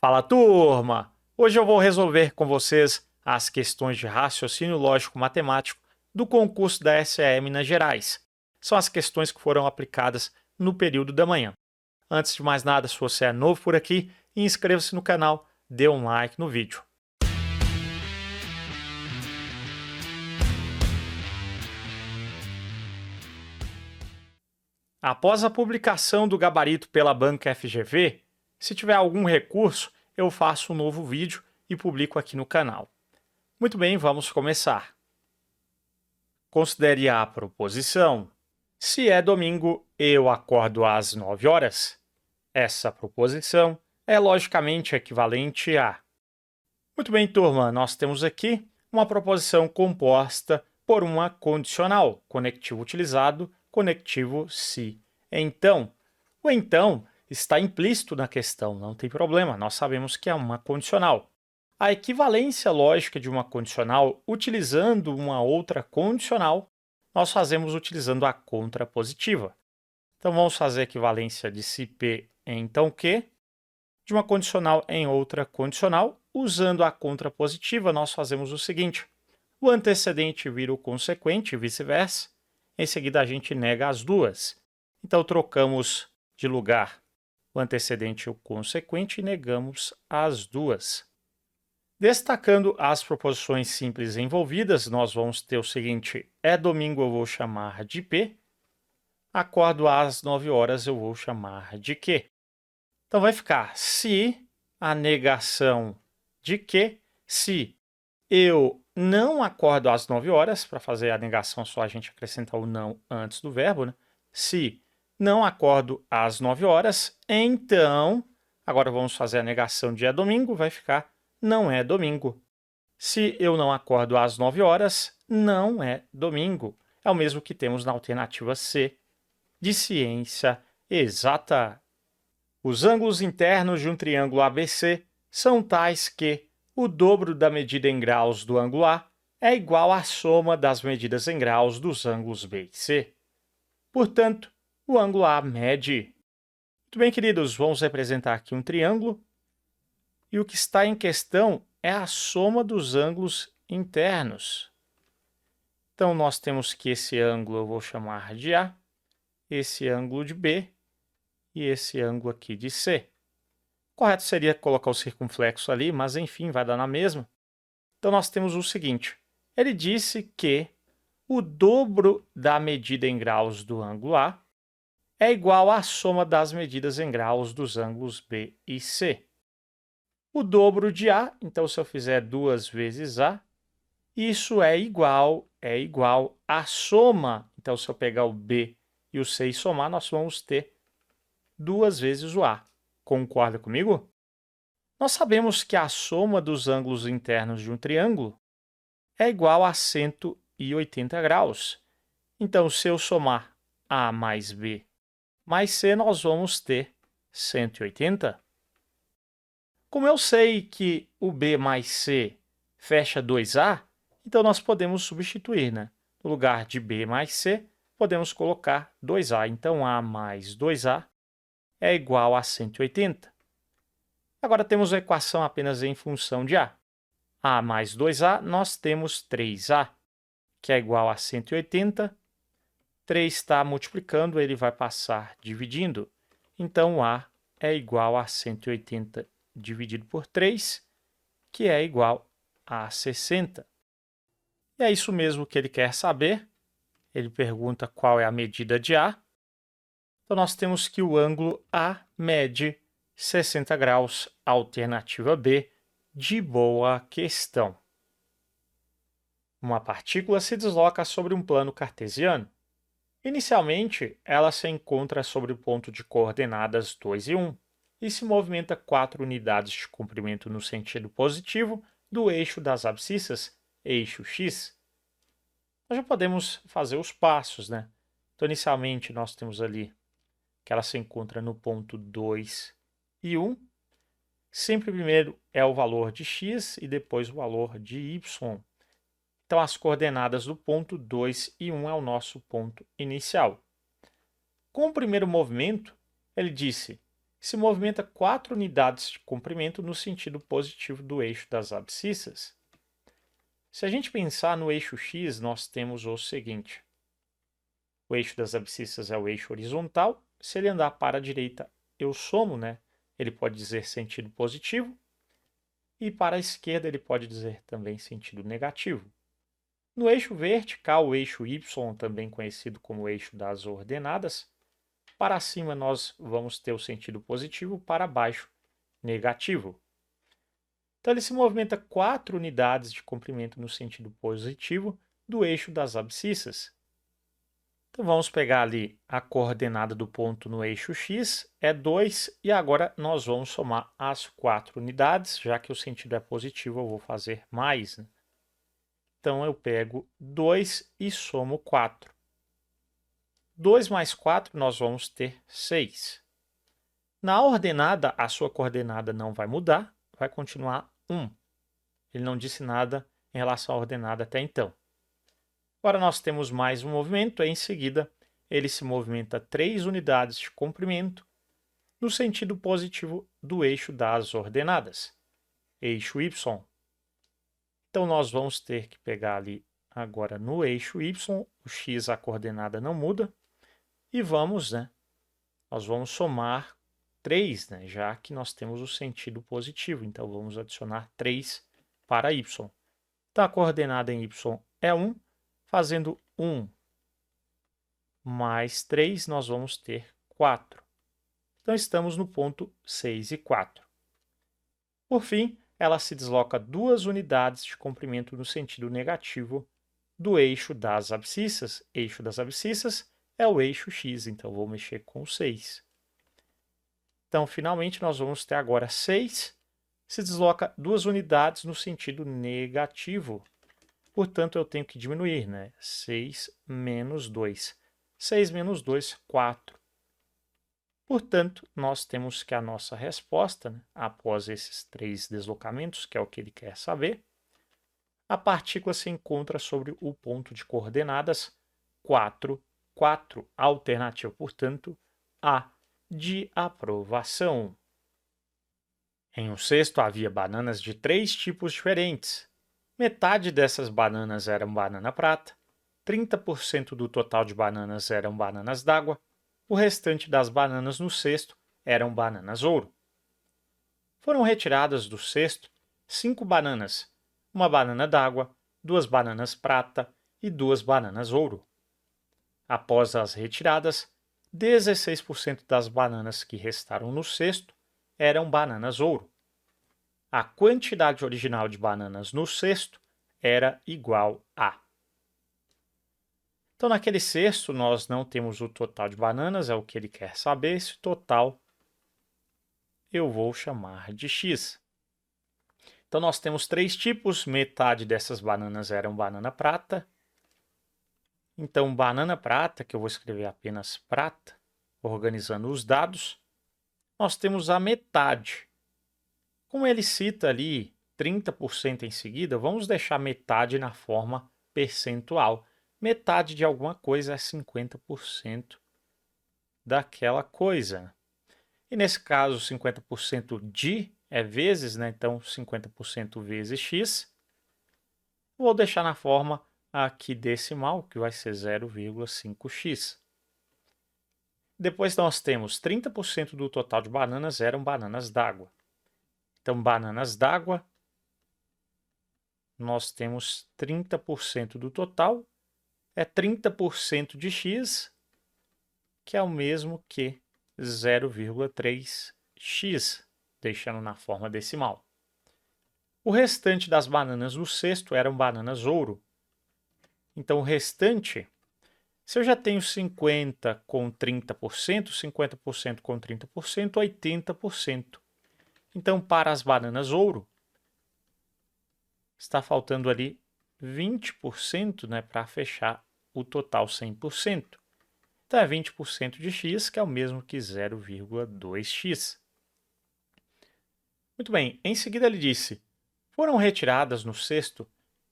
Fala, turma! Hoje eu vou resolver com vocês as questões de raciocínio lógico-matemático do concurso da SAE Minas Gerais. São as questões que foram aplicadas no período da manhã. Antes de mais nada, se você é novo por aqui, inscreva-se no canal, dê um like no vídeo. Após a publicação do gabarito pela banca FGV, se tiver algum recurso, eu faço um novo vídeo e publico aqui no canal. Muito bem, vamos começar. Considere a proposição. Se é domingo, eu acordo às 9 horas. Essa proposição é logicamente equivalente a... Muito bem, turma, nós temos aqui uma proposição composta por uma condicional, conectivo utilizado, conectivo se. Então, o então está implícito na questão, não tem problema, nós sabemos que é uma condicional. A equivalência lógica de uma condicional utilizando uma outra condicional, nós fazemos utilizando a contrapositiva. Então, vamos fazer a equivalência de se P em então Q, de uma condicional em outra condicional. Usando a contrapositiva, nós fazemos o seguinte: o antecedente vira o consequente e vice-versa. Em seguida, a gente nega as duas. Então, trocamos de lugar o antecedente e o consequente e negamos as duas. Destacando as proposições simples envolvidas, nós vamos ter o seguinte: é domingo, eu vou chamar de P. Acordo às 9 horas, eu vou chamar de Q. Então, vai ficar se a negação de que, se eu não acordo às 9 horas, para fazer a negação só a gente acrescentar o não antes do verbo, né? Se não acordo às 9 horas, então, agora vamos fazer a negação de é domingo, vai ficar não é domingo. Se eu não acordo às 9 horas, não é domingo. É o mesmo que temos na alternativa C, de ciência exata. Os ângulos internos de um triângulo ABC são tais que o dobro da medida em graus do ângulo A é igual à soma das medidas em graus dos ângulos B e C. Portanto, o ângulo A mede. Muito bem, queridos, vamos representar aqui um triângulo. E o que está em questão é a soma dos ângulos internos. Então, nós temos que esse ângulo eu vou chamar de A, esse ângulo de B e esse ângulo aqui de C. Correto seria colocar o circunflexo ali, mas enfim, vai dar na mesma. Então, nós temos o seguinte: ele disse que o dobro da medida em graus do ângulo A é igual à soma das medidas em graus dos ângulos B e C. O dobro de A, então, se eu fizer 2 vezes A, isso é igual à soma. Então, se eu pegar o B e o C e somar, nós vamos ter 2 vezes o A. Concorda comigo? Nós sabemos que a soma dos ângulos internos de um triângulo é igual a 180 graus. Então, se eu somar A mais B mais C, nós vamos ter 180. Como eu sei que o B mais C fecha 2A, então nós podemos substituir, né? No lugar de B mais C, podemos colocar 2A. Então, A mais 2A é igual a 180. Agora, temos a equação apenas em função de A. A mais 2A, nós temos 3A, que é igual a 180. 3 está multiplicando, ele vai passar dividindo. Então, A é igual a 180 dividido por 3, que é igual a 60. E é isso mesmo que ele quer saber. Ele pergunta qual é a medida de A. Então, nós temos que o ângulo A mede 60 graus, alternativa B, de boa questão. Uma partícula se desloca sobre um plano cartesiano. Inicialmente, ela se encontra sobre o ponto de coordenadas 2 e 1 e se movimenta 4 unidades de comprimento no sentido positivo do eixo das abscissas, eixo x. Nós já podemos fazer os passos, né? Então, inicialmente, nós temos ali que ela se encontra no ponto 2 e 1. Sempre primeiro é o valor de x e depois o valor de y. Então, as coordenadas do ponto 2 e 1 é o nosso ponto inicial. Com o primeiro movimento, ele disse: se movimenta 4 unidades de comprimento no sentido positivo do eixo das abscissas. Se a gente pensar no eixo x, nós temos o seguinte. O eixo das abscissas é o eixo horizontal. Se ele andar para a direita, eu somo, né? Ele pode dizer sentido positivo. E para a esquerda, ele pode dizer também sentido negativo. No eixo vertical, o eixo y, também conhecido como eixo das ordenadas, para cima nós vamos ter o sentido positivo, para baixo, negativo. Então, ele se movimenta 4 unidades de comprimento no sentido positivo do eixo das abscissas. Então, vamos pegar ali a coordenada do ponto no eixo x, é 2, e agora nós vamos somar as 4 unidades, já que o sentido é positivo, eu vou fazer mais, né? Então, eu pego 2 e somo 4. 2 mais 4, nós vamos ter 6. Na ordenada, a sua coordenada não vai mudar, vai continuar 1. Ele não disse nada em relação à ordenada até então. Agora nós temos mais um movimento, e em seguida ele se movimenta 3 unidades de comprimento no sentido positivo do eixo das ordenadas, eixo y. Então nós vamos ter que pegar ali agora no eixo y, o x, a coordenada não muda, e vamos, nós vamos somar 3, já que nós temos o sentido positivo. Então, vamos adicionar 3 para y. Então, a coordenada em y é 1. Fazendo 1 mais 3, nós vamos ter 4. Então, estamos no ponto 6 e 4. Por fim, ela se desloca 2 unidades de comprimento no sentido negativo do eixo das abscissas. Eixo das abscissas é o eixo x, então vou mexer com o 6. Então, finalmente, nós vamos ter agora 6, se desloca 2 unidades no sentido negativo. Portanto, eu tenho que diminuir, 6 menos 2. 6 menos 2, 4. Portanto, nós temos que a nossa resposta, após esses 3 deslocamentos, que é o que ele quer saber, a partícula se encontra sobre o ponto de coordenadas 4, 4. Alternativa, portanto, A de aprovação. Em um cesto havia bananas de 3 tipos diferentes. Metade dessas bananas eram banana prata, 30% do total de bananas eram bananas d'água, o restante das bananas no cesto eram bananas ouro. Foram retiradas do cesto 5 bananas, uma banana d'água, 2 bananas prata e 2 bananas ouro. Após as retiradas, 16% das bananas que restaram no cesto eram bananas ouro. A quantidade original de bananas no cesto era igual a. Então, naquele cesto, nós não temos o total de bananas, é o que ele quer saber. Esse total eu vou chamar de x. Então, nós temos 3 tipos, metade dessas bananas eram banana prata. Então, banana prata, que eu vou escrever apenas prata, organizando os dados, nós temos a metade. Como ele cita ali 30% em seguida, vamos deixar metade na forma percentual. Metade de alguma coisa é 50% daquela coisa. E nesse caso, 50% de é vezes, então 50% vezes x. Vou deixar na forma aqui decimal, que vai ser 0,5x. Depois nós temos 30% do total de bananas eram bananas d'água. Então, bananas d'água, nós temos 30% do total, é 30% de x, que é o mesmo que 0,3x, deixando na forma decimal. O restante das bananas no cesto eram bananas ouro. Então, o restante, se eu já tenho 50 com 30%, 50% com 30%, 80%. Então, para as bananas ouro, está faltando ali 20%, para fechar o total 100%. Então, é 20% de x, que é o mesmo que 0,2x. Muito bem, em seguida ele disse, foram retiradas no cesto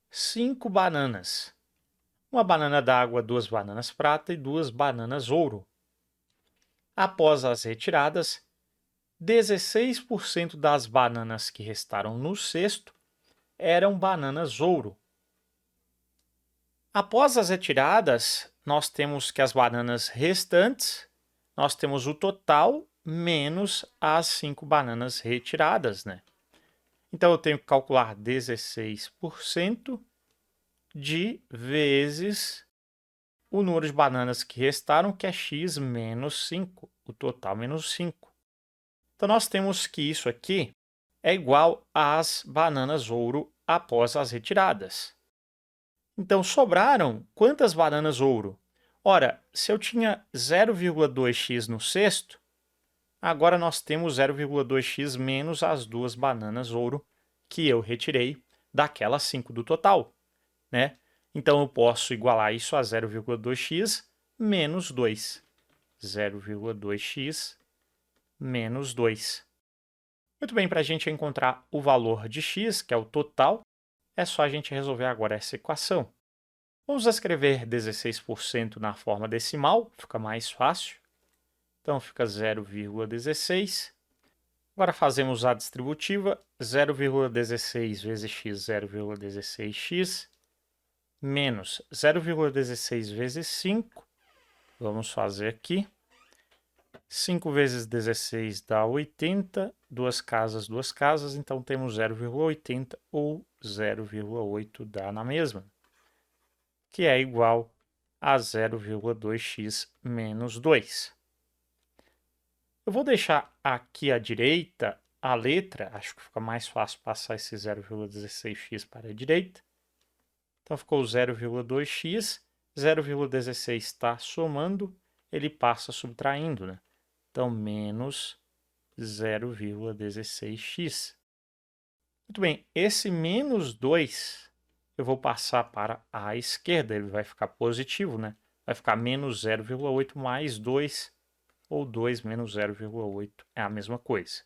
5 bananas. Uma banana d'água, 2 bananas prata e 2 bananas ouro. Após as retiradas, 16% das bananas que restaram no cesto eram bananas ouro. Após as retiradas, nós temos que as bananas restantes, nós temos o total menos as 5 bananas retiradas, né? Então, eu tenho que calcular 16% de vezes o número de bananas que restaram, que é x menos 5, o total menos 5. Então, nós temos que isso aqui é igual às bananas ouro após as retiradas. Então, sobraram quantas bananas ouro? Ora, se eu tinha 0,2x no cesto, agora nós temos 0,2x menos as 2 bananas ouro que eu retirei daquelas 5 do total, né? Então, eu posso igualar isso a 0,2x menos 2. 0,2x menos 2. Muito bem, para a gente encontrar o valor de x, que é o total, é só a gente resolver agora essa equação. Vamos escrever 16% na forma decimal, fica mais fácil. Então, fica 0,16. Agora fazemos a distributiva, 0,16 vezes x, 0,16x, menos 0,16 vezes 5. Vamos fazer aqui. 5 vezes 16 dá 80, 2 casas, então temos 0,80 ou 0,8 dá na mesma, que é igual a 0,2x menos 2. Eu vou deixar aqui à direita a letra, acho que fica mais fácil passar esse 0,16x para a direita. Então, ficou 0,2x, 0,16 está somando, ele passa subtraindo, né? Então, menos 0,16x. Muito bem, esse menos 2 eu vou passar para a esquerda, ele vai ficar positivo, né? Vai ficar menos 0,8 mais 2, ou 2 menos 0,8 é a mesma coisa.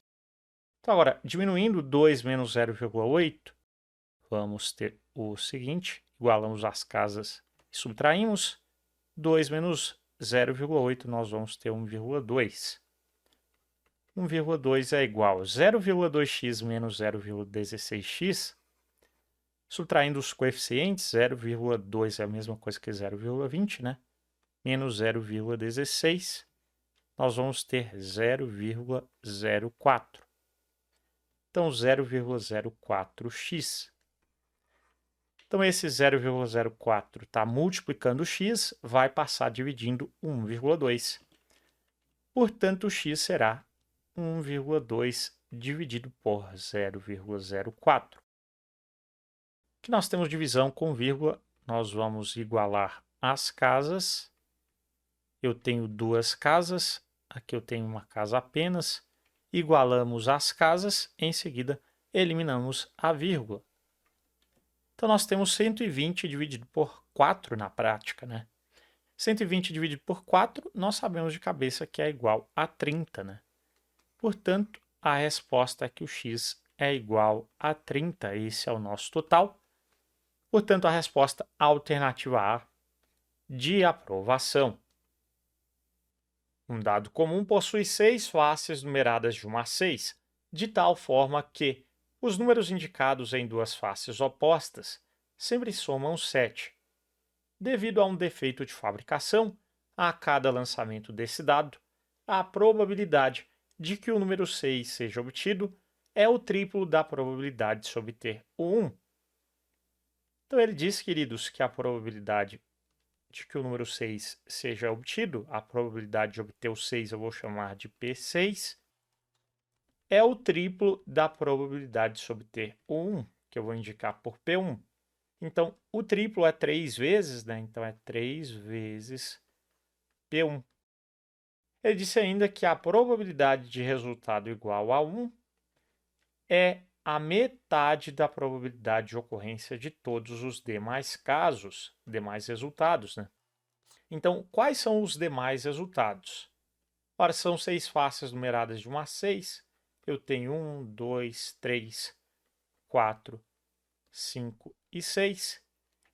Então, agora, diminuindo 2 menos 0,8, vamos ter o seguinte, igualamos as casas e subtraímos, 2 menos 0,8, nós vamos ter 1,2. 1,2 é igual a 0,2x menos 0,16x. Subtraindo os coeficientes, 0,2 é a mesma coisa que 0,20, né? Menos 0,16, nós vamos ter 0,04. Então, 0,04x. Então, esse 0,04 está multiplicando o x, vai passar dividindo 1,2. Portanto, o x será 1,2 dividido por 0,04. Que nós temos divisão com vírgula, nós vamos igualar as casas. Eu tenho 2 casas, aqui eu tenho uma casa apenas. Igualamos as casas, em seguida eliminamos a vírgula. Então, nós temos 120 dividido por 4 na prática, né? 120 dividido por 4, nós sabemos de cabeça que é igual a 30, né? Portanto, a resposta é que o x é igual a 30. Esse é o nosso total. Portanto, a resposta alternativa A de aprovação. Um dado comum possui 6 faces numeradas de 1 a 6, de tal forma que os números indicados em 2 faces opostas sempre somam 7. Devido a um defeito de fabricação, a cada lançamento desse dado, a probabilidade de que o número 6 seja obtido é o triplo da probabilidade de se obter o 1. Então, ele diz, queridos, que a probabilidade de que o número 6 seja obtido, a probabilidade de obter o 6 eu vou chamar de P6, é o triplo da probabilidade de se obter o 1, que eu vou indicar por P1. Então, o triplo é 3 vezes, né? Então, é 3 vezes P1. Ele disse ainda que a probabilidade de resultado igual a 1 é a metade da probabilidade de ocorrência de todos os demais casos, demais resultados, né? Então, quais são os demais resultados? Ora, são 6 faces numeradas de 1 a 6. Eu tenho 1, 2, 3, 4, 5 e 6.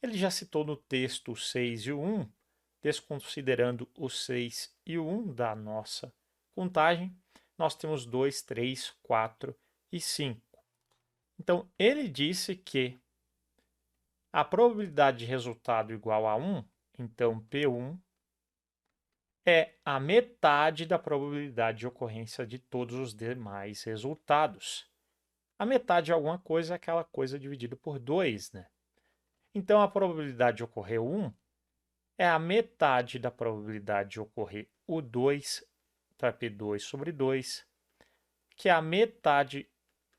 Ele já citou no texto o 6 e o 1, desconsiderando o 6 e o 1 da nossa contagem. nós temos 2, 3, 4 e 5. Então, ele disse que a probabilidade de resultado igual a 1, então P1 é a metade da probabilidade de ocorrência de todos os demais resultados. A metade de alguma coisa é aquela coisa dividida por 2, né? Então, a probabilidade de ocorrer 1 é a metade da probabilidade de ocorrer o 2, então é P2 sobre 2, que é a metade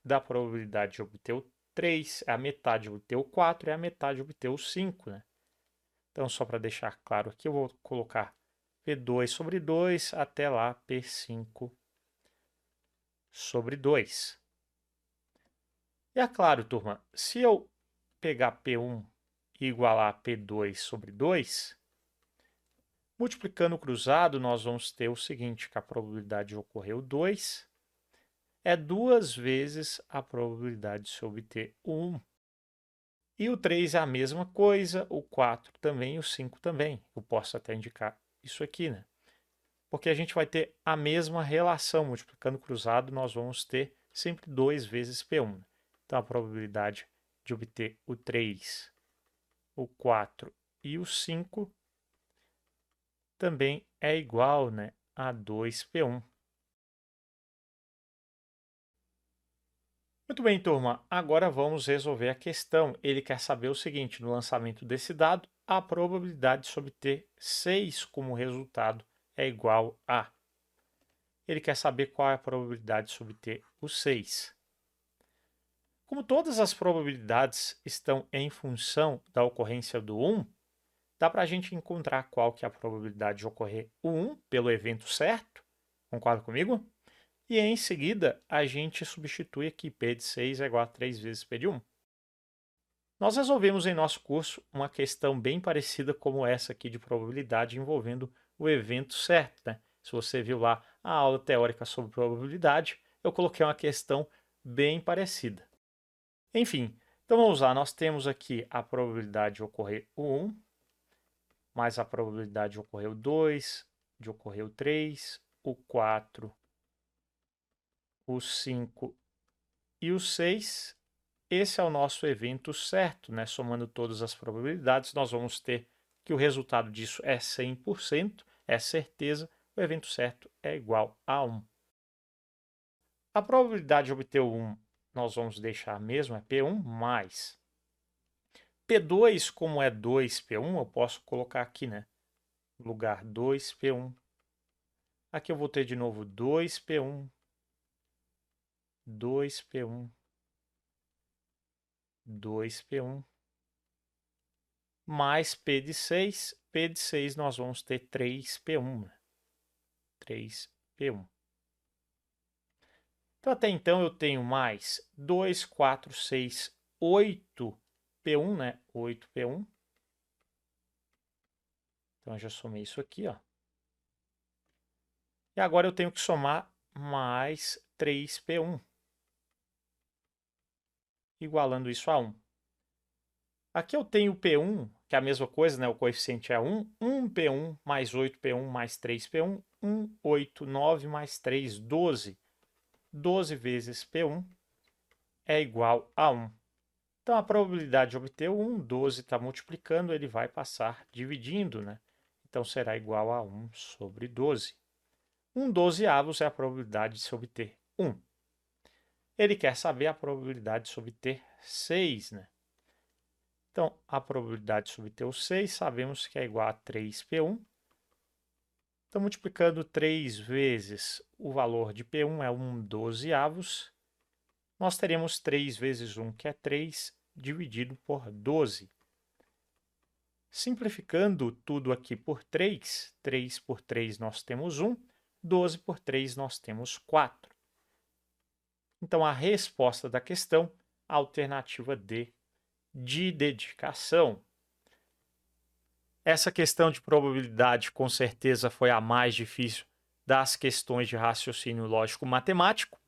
da probabilidade de obter o 3, é a metade de obter o 4, é a metade de obter o 5, né? Então, só para deixar claro aqui, eu vou colocar P2 sobre 2 até lá P5 sobre 2. E é claro, turma, se eu pegar P1 e igualar a P2 sobre 2, multiplicando o cruzado, nós vamos ter o seguinte, que a probabilidade de ocorrer o 2 é 2 vezes a probabilidade de se obter o 1. E o 3 é a mesma coisa, o 4 também, o 5 também. Eu posso até indicar isso aqui, né? Porque a gente vai ter a mesma relação, multiplicando cruzado, nós vamos ter sempre 2 vezes P1. Então, a probabilidade de obter o 3, o 4 e o 5 também é igual, né, a 2P1. Muito bem, turma. Agora vamos resolver a questão. Ele quer saber o seguinte, no lançamento desse dado, a probabilidade de se obter 6 como resultado é igual a... Ele quer saber qual é a probabilidade de se obter o 6. Como todas as probabilidades estão em função da ocorrência do 1, dá para a gente encontrar qual que é a probabilidade de ocorrer o 1 pelo evento certo. Concorda comigo? E em seguida, a gente substitui aqui P de 6 é igual a 3 vezes P de 1. Nós resolvemos em nosso curso uma questão bem parecida como essa aqui de probabilidade envolvendo o evento certo, né? Se você viu lá a aula teórica sobre probabilidade, eu coloquei uma questão bem parecida. Enfim, então vamos lá, nós temos aqui a probabilidade de ocorrer o 1, mais a probabilidade de ocorrer o 2, de ocorrer o 3, o 4, o 5 e o 6. Esse é o nosso evento certo, né? Somando todas as probabilidades, nós vamos ter que o resultado disso é 100%, é certeza, o evento certo é igual a 1. A probabilidade de obter o 1 nós vamos deixar mesmo, é P1 mais. P2, como é 2P1, eu posso colocar aqui, né? No lugar 2P1. Aqui eu vou ter de novo 2P1, 2P1, 2P1, mais P de 6. P de 6 nós vamos ter 3P1. 3P1. Então, até então, eu tenho mais 2, 4, 6, 8P1, né? 8P1. Então, eu já somei isso aqui, ó. E agora eu tenho que somar mais 3P1, igualando isso a 1. Aqui eu tenho P1, que é a mesma coisa, né? O coeficiente é 1. 1P1 mais 8P1 mais 3P1. 1, 8, 9 mais 3, 12. 12 vezes P1 é igual a 1. Então, a probabilidade de obter o 1, 12 está multiplicando, ele vai passar dividindo, né? Então, será igual a 1 sobre 12. 1 dozeavos é a probabilidade de se obter 1. Ele quer saber a probabilidade de se obter 6, né? Então, a probabilidade de se obter o 6, sabemos que é igual a 3P1. Então, multiplicando 3 vezes o valor de P1 é 1 dozeavos, nós teremos 3 vezes 1, que é 3, dividido por 12. Simplificando tudo aqui por 3, 3 por 3 nós temos 1, 12 por 3 nós temos 4. Então, a resposta da questão, a alternativa D, de dedicação. Essa questão de probabilidade, com certeza, foi a mais difícil das questões de raciocínio lógico-matemático.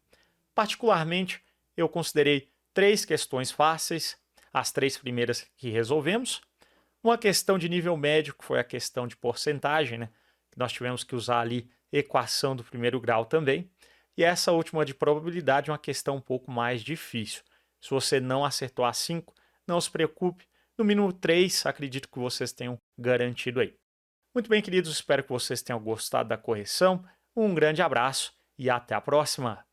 Particularmente, eu considerei 3 questões fáceis, as 3 primeiras que resolvemos. Uma questão de nível médio, que foi a questão de porcentagem, né? Nós tivemos que usar ali equação do primeiro grau também. E essa última de probabilidade é uma questão um pouco mais difícil. Se você não acertou as 5, não se preocupe. No mínimo 3, acredito que vocês tenham garantido aí. Muito bem, queridos, espero que vocês tenham gostado da correção. Um grande abraço e até a próxima!